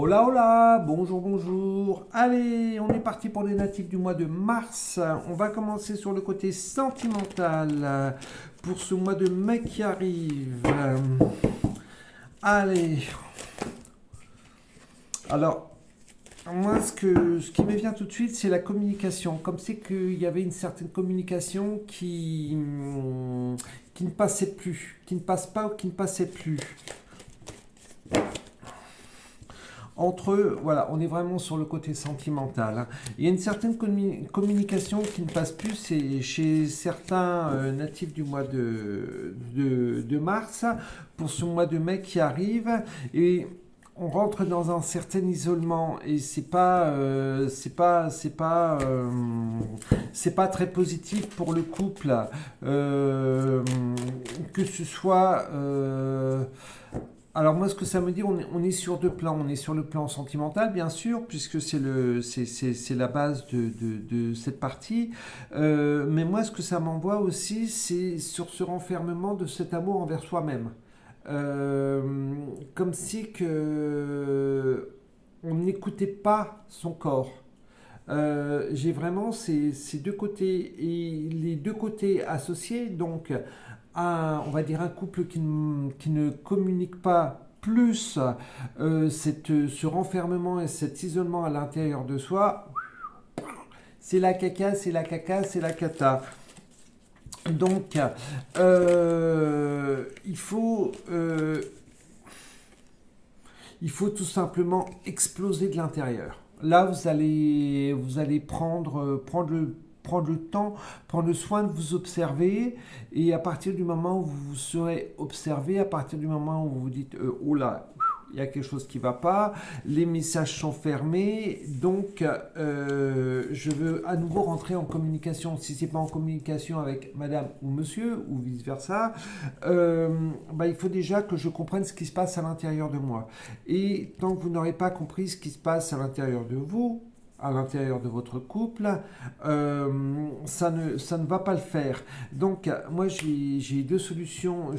Hola, hola, bonjour, bonjour. Allez, on est parti pour les natifs du mois de mars. On va commencer sur le côté sentimental pour ce mois de mai qui arrive. Allez, alors, moi, ce qui me vient tout de suite, c'est la communication. Comme c'est qu'il y avait une certaine communication qui ne passait plus, qui ne passe pas ou qui ne passait plus. Entre eux, voilà, on est vraiment sur le côté sentimental, hein. Il y a une certaine communication qui ne passe plus, c'est chez certains natifs du mois de mars, pour ce mois de mai qui arrive, et on rentre dans un certain isolement, et c'est pas très positif pour le couple, euh, que ce soit. Alors moi, ce que ça me dit, on est sur deux plans. On est sur le plan sentimental, bien sûr, puisque c'est la base de cette partie. Mais moi, ce que ça m'envoie aussi, c'est sur ce renfermement de cet amour envers soi-même. Euh, Comme si on n'écoutait pas son corps. J'ai vraiment ces deux côtés et les deux côtés associés, donc on va dire un couple qui ne communique pas plus ce renfermement et cet isolement à l'intérieur de soi, c'est la caca, c'est la caca, c'est la cata. Donc, il il faut tout simplement exploser de l'intérieur. Là, vous allez prendre le temps, prendre le soin de vous observer. Et à partir du moment où vous vous serez observé, à partir du moment où vous vous dites oh là, il y a quelque chose qui ne va pas, les messages sont fermés, donc je veux à nouveau rentrer en communication. Si ce n'est pas en communication avec madame ou monsieur, ou vice-versa, il faut déjà que je comprenne ce qui se passe à l'intérieur de moi. Et tant que vous n'aurez pas compris ce qui se passe à l'intérieur de vous, à l'intérieur de votre couple, ça ne va pas le faire. Donc, moi, j'ai deux solutions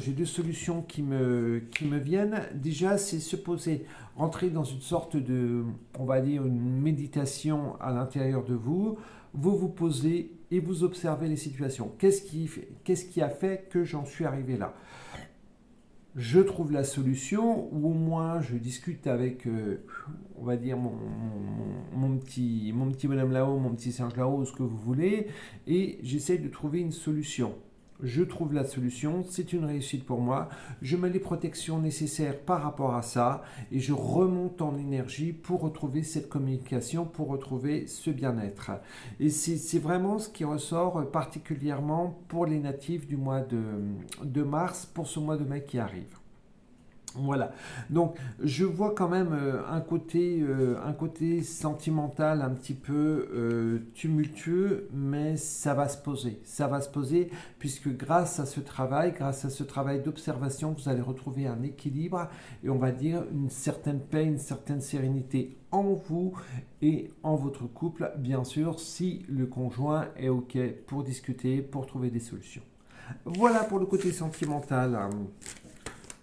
qui me viennent. Déjà, c'est se poser, entrer dans une sorte de, on va dire, une méditation à l'intérieur de vous. Vous vous posez et vous observez les situations. Qu'est-ce qui a fait que j'en suis arrivé là? Je trouve la solution, ou au moins je discute avec, on va dire, mon petit bonhomme là-haut, mon petit singe là-haut, ce que vous voulez, et j'essaie de trouver une solution. Je trouve la solution, c'est une réussite pour moi, je mets les protections nécessaires par rapport à ça, et je remonte en énergie pour retrouver cette communication, pour retrouver ce bien-être. Et c'est vraiment ce qui ressort particulièrement pour les natifs du mois de mars, pour ce mois de mai qui arrive. Voilà, donc je vois quand même un côté sentimental un petit peu tumultueux, mais ça va se poser, puisque grâce à ce travail d'observation, vous allez retrouver un équilibre et on va dire une certaine paix, une certaine sérénité en vous et en votre couple, bien sûr, si le conjoint est OK pour discuter, pour trouver des solutions. Voilà pour le côté sentimental.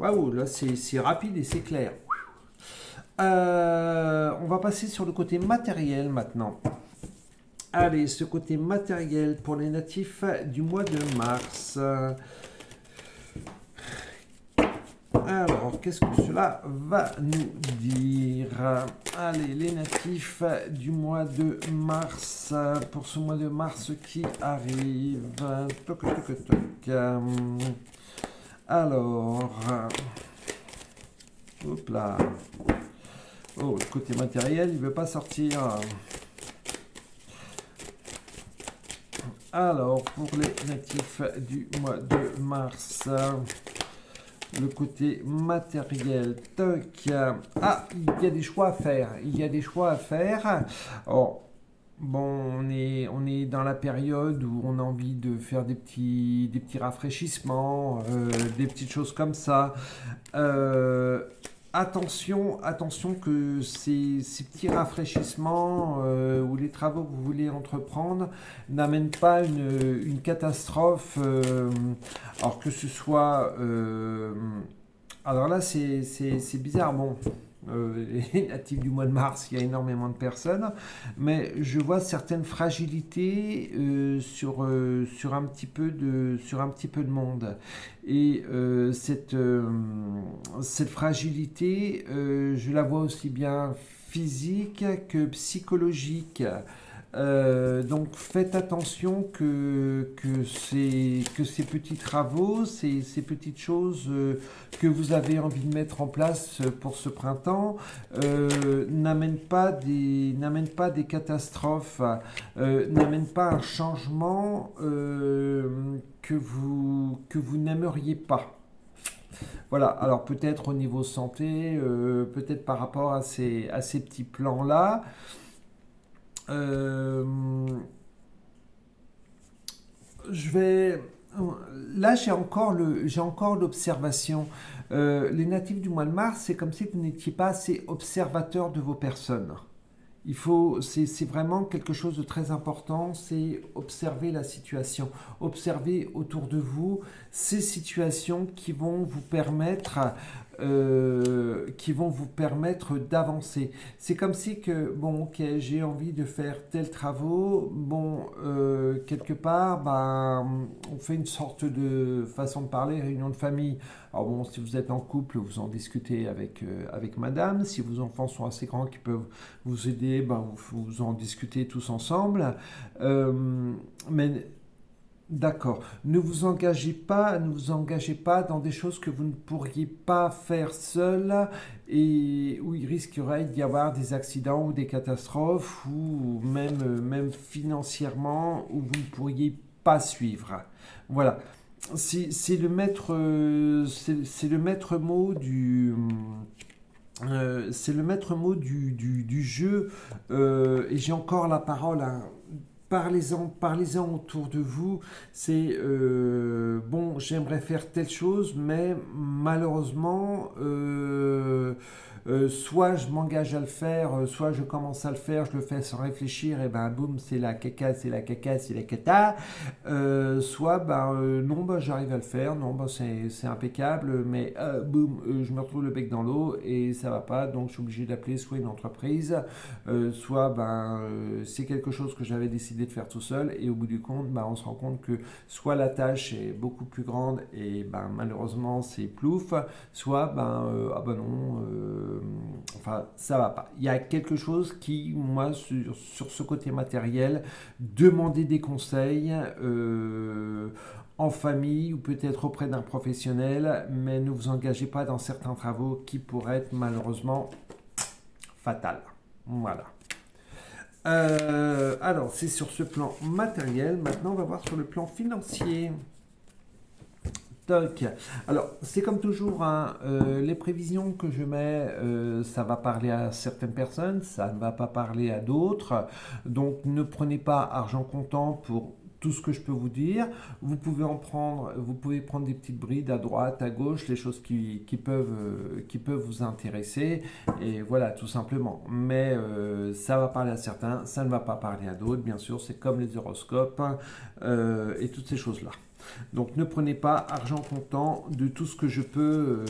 Waouh, là c'est rapide et c'est clair. On va passer sur le côté matériel maintenant. Allez, ce côté matériel pour les natifs du mois de mars. Alors, qu'est-ce que cela va nous dire? Allez, les natifs du mois de mars, pour ce mois de mars qui arrive. Toc, toc, toc, toc. Alors, hop là. Oh, le côté matériel, il ne veut pas sortir. Alors, pour les natifs du mois de mars, le côté matériel, toc. Ah, il y a des choix à faire. Il y a des choix à faire. Oh, bon, on est dans la période où on a envie de faire des petits rafraîchissements, des petites choses comme ça. Attention que ces petits rafraîchissements ou les travaux que vous voulez entreprendre n'amènent pas une catastrophe. Alors que ce soit... alors là, c'est bizarre. Bon, Les natifs du mois de mars, il y a énormément de personnes, mais je vois certaines fragilités sur un petit peu de monde. Et cette fragilité, je la vois aussi bien physique que psychologique. Donc faites attention que ces petits travaux, ces petites choses que vous avez envie de mettre en place pour ce printemps n'amènent pas des catastrophes, n'amènent pas un changement que vous n'aimeriez pas. Voilà, alors peut-être au niveau santé, peut-être par rapport à ces petits plans-là. Euh, je vais. Là, j'ai encore l'observation. Les natifs du mois de mars, c'est comme si vous n'étiez pas assez observateur de vos personnes. C'est vraiment quelque chose de très important, c'est observer la situation, observer autour de vous ces situations qui vont vous permettre d'avancer. C'est comme si que, bon, ok, j'ai envie de faire tel travaux, bon, quelque part, ben, on fait une sorte de façon de parler, réunion de famille. Alors bon, si vous êtes en couple, vous en discutez avec madame. Si vos enfants sont assez grands qui peuvent vous aider, ben, vous en discutez tous ensemble. Mais d'accord, ne vous engagez pas dans des choses que vous ne pourriez pas faire seul et où il risquerait d'y avoir des accidents ou des catastrophes ou même financièrement où vous ne pourriez pas suivre. Voilà, c'est le maître mot du jeu et j'ai encore la parole. Hein. Parlez-en autour de vous. C'est bon, j'aimerais faire telle chose, mais malheureusement, soit je m'engage à le faire, soit je commence à le faire, je le fais sans réfléchir, et ben boum, c'est la caca, c'est la caca, c'est la cata. Soit ben non, ben, j'arrive à le faire, non, ben, c'est impeccable, mais boum, je me retrouve le bec dans l'eau et ça va pas, donc je suis obligé d'appeler soit une entreprise, soit ben, c'est quelque chose que j'avais décidé de faire tout seul et au bout du compte, ben, on se rend compte que soit la tâche est beaucoup plus grande et ben, malheureusement c'est plouf, soit ben, ah ben non, enfin ça va pas. Il y a quelque chose qui, moi, sur ce côté matériel, demander des conseils en famille ou peut-être auprès d'un professionnel, mais ne vous engagez pas dans certains travaux qui pourraient être malheureusement fatals. Voilà. Alors, c'est sur ce plan matériel. Maintenant, on va voir sur le plan financier. Toc. Alors, c'est comme toujours, hein, les prévisions que je mets, ça va parler à certaines personnes, ça ne va pas parler à d'autres. Donc, ne prenez pas argent comptant pour tout ce que je peux vous dire. Vous pouvez prendre des petites brides à droite, à gauche, les choses qui peuvent vous intéresser. Et voilà, tout simplement. Mais ça va parler à certains, ça ne va pas parler à d'autres, bien sûr. C'est comme les horoscopes et toutes ces choses-là. Donc ne prenez pas argent comptant de tout ce que je peux,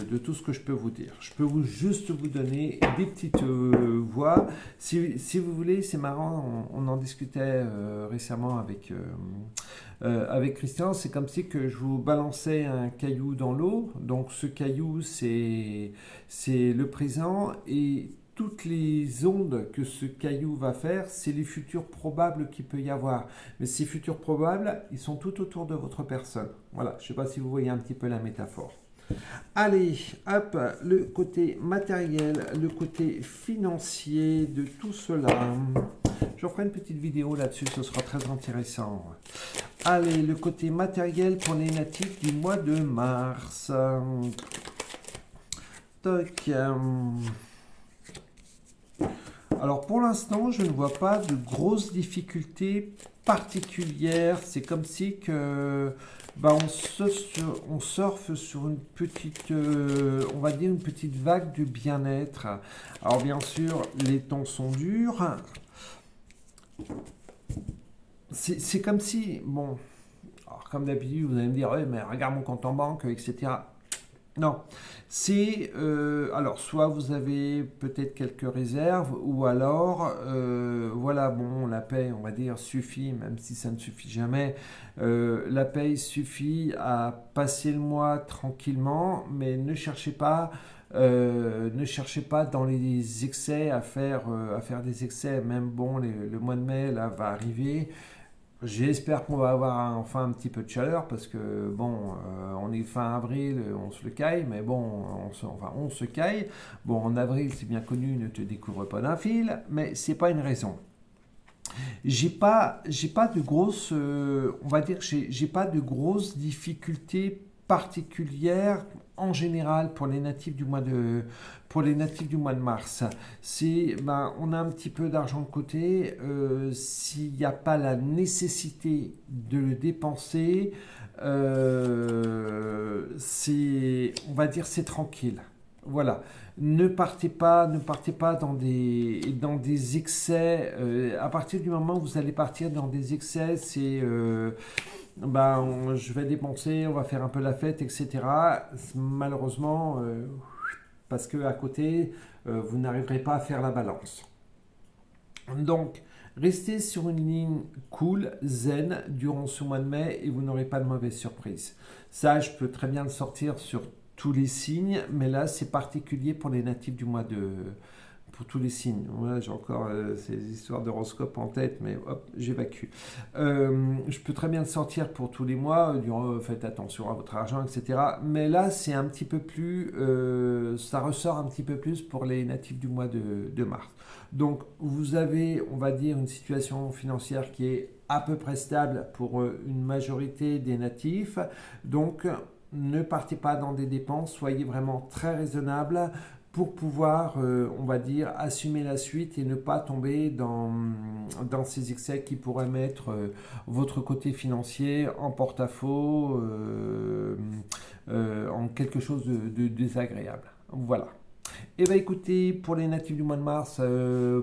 vous dire. Je peux juste vous donner des petites voix. Si vous voulez, c'est marrant, on en discutait récemment avec Christian. C'est comme si que je vous balançais un caillou dans l'eau. Donc ce caillou, c'est le présent et toutes les ondes que ce caillou va faire, c'est les futurs probables qu'il peut y avoir. Mais ces futurs probables, ils sont tout autour de votre personne. Voilà, je ne sais pas si vous voyez un petit peu la métaphore. Allez, hop, le côté matériel, le côté financier de tout cela. Je ferai une petite vidéo là-dessus, ce sera très intéressant. Allez, le côté matériel pour les natifs du mois de mars. Toc. Alors pour l'instant, je ne vois pas de grosses difficultés particulières. C'est comme si que, bah, on surfe sur une petite, on va dire une petite vague de bien-être. Alors bien sûr, les temps sont durs. C'est comme si, bon, alors comme d'habitude, vous allez me dire, ouais, mais regarde mon compte en banque, etc. Non, c'est alors soit vous avez peut-être quelques réserves ou alors voilà bon la paye on va dire suffit même si ça ne suffit jamais la paye suffit à passer le mois tranquillement mais ne cherchez pas dans les excès à faire des excès même bon le mois de mai là va arriver. J'espère qu'on va avoir enfin un petit peu de chaleur parce que bon, on est fin avril, on se le caille, mais bon, on se caille. Bon, en avril, c'est bien connu, ne te découvre pas d'un fil, mais c'est pas une raison. J'ai pas de grosses, on va dire que j'ai pas de grosses difficultés particulières en général pour les natifs du mois de mars. C'est, ben, on a un petit peu d'argent de côté. S'il n'y a pas la nécessité de le dépenser, on va dire, c'est tranquille. Voilà. Ne partez pas dans des excès. À partir du moment où vous allez partir dans des excès, je vais dépenser, on va faire un peu la fête, etc. Malheureusement, parce que à côté, vous n'arriverez pas à faire la balance. Donc, restez sur une ligne cool, zen, durant ce mois de mai et vous n'aurez pas de mauvaises surprises. Ça, je peux très bien le sortir sur tous les signes, mais là, c'est particulier pour les natifs du mois de... Pour tous les signes. Voilà, j'ai encore ces histoires d'horoscope en tête, mais hop, j'évacue. Je peux très bien le sortir pour tous les mois, faites attention à votre argent, etc. Mais là, c'est un petit peu plus... ça ressort un petit peu plus pour les natifs du mois de mars. Donc, vous avez, on va dire, une situation financière qui est à peu près stable pour une majorité des natifs. Donc, ne partez pas dans des dépenses, soyez vraiment très raisonnable pour pouvoir, on va dire, assumer la suite et ne pas tomber dans ces excès qui pourraient mettre votre côté financier en porte-à-faux, en quelque chose de désagréable. Voilà. Eh bien écoutez, pour les natifs du mois de mars,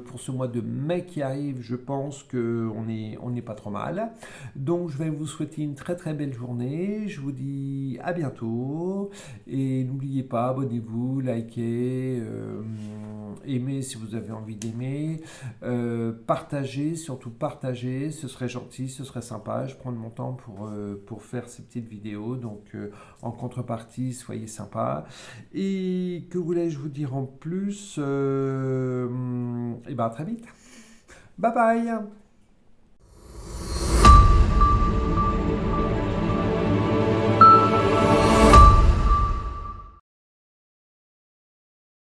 pour ce mois de mai qui arrive, je pense on n'est pas trop mal. Donc je vais vous souhaiter une très très belle journée. Je vous dis à bientôt. Et n'oubliez pas, abonnez-vous, likez, aimez si vous avez envie d'aimer. Partagez, surtout partagez, ce serait gentil, ce serait sympa. Je prends de mon temps pour faire ces petites vidéos. Donc en contrepartie, soyez sympa. Et que voulais-je vous dire en plus et ben à très vite. Bye bye.